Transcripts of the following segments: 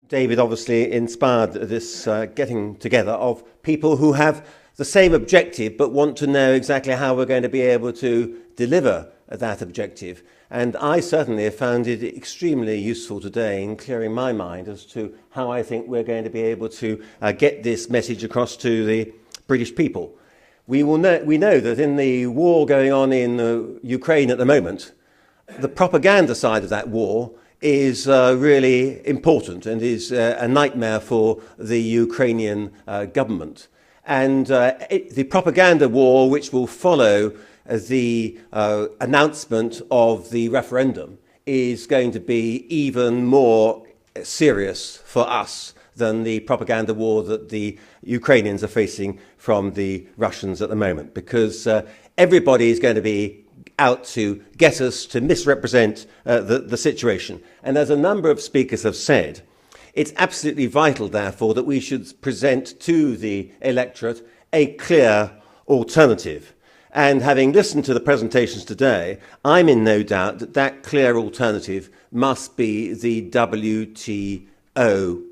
David obviously inspired this getting together of people who have the same objective but want to know exactly how we're going to be able to deliver that objective. And I certainly have found it extremely useful today in clearing my mind as to how I think we're going to be able to get this message across to the British people. We know that in the war going on in Ukraine at the moment, the propaganda side of that war is really important and is a nightmare for the Ukrainian government. And the propaganda war which will follow the announcement of the referendum is going to be even more serious for us than the propaganda war that the Ukrainians are facing from the Russians at the moment, because everybody is going to be out to get us to misrepresent the situation. And as a number of speakers have said, it's absolutely vital, therefore, that we should present to the electorate a clear alternative. And having listened to the presentations today, I'm in no doubt that that clear alternative must be the WTO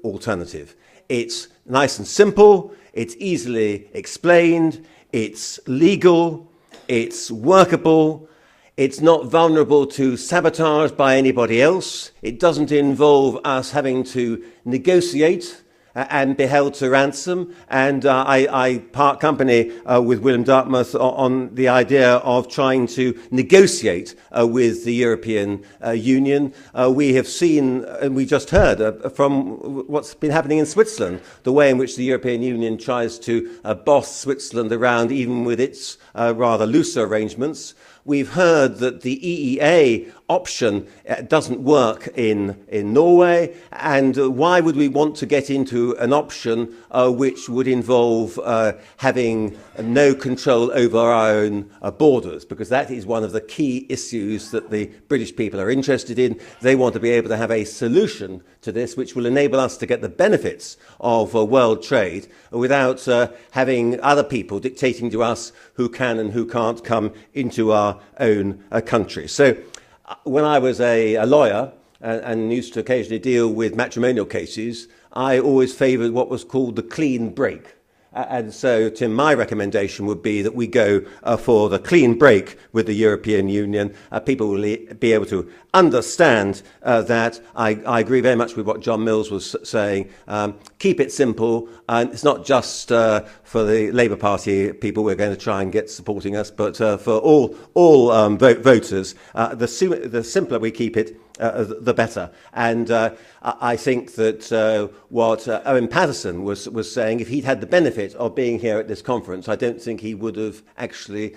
alternative. It's nice and simple, it's easily explained, it's legal, it's workable, it's not vulnerable to sabotage by anybody else, it doesn't involve us having to negotiate and be held to ransom. And I part company with William Dartmouth on the idea of trying to negotiate with the European Union. We have seen, and we just heard from what's been happening in Switzerland, the way in which the European Union tries to boss Switzerland around, even with its rather looser arrangements. We've heard that the EEA option doesn't work in Norway, and why would we want to get into an option which would involve having no control over our own borders? Because that is one of the key issues that the British people are interested in. They want to be able to have a solution to this which will enable us to get the benefits of world trade without having other people dictating to us who can and who can't come into our own country. So when I was a lawyer and used to occasionally deal with matrimonial cases, I always favoured what was called the clean break. And so, Tim, my recommendation would be that we go for the clean break with the European Union. People will be able to understand that. I agree very much with what John Mills was saying. Keep it simple. It's not just for the Labour Party people we're going to try and get supporting us, but for all voters. The simpler we keep it, the better. And I think that what Owen Paterson was saying, if he'd had the benefit of being here at this conference, I don't think he would have actually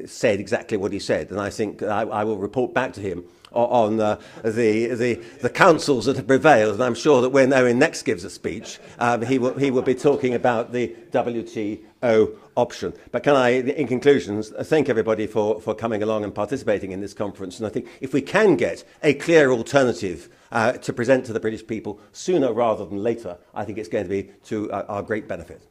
said exactly what he said. And I think I will report back to him on the councils that have prevailed. And I'm sure that when Owen next gives a speech, he will be talking about the WTO option. But can I, in conclusion, thank everybody for coming along and participating in this conference. And I think if we can get a clear alternative to present to the British people sooner rather than later, I think it's going to be to our great benefit.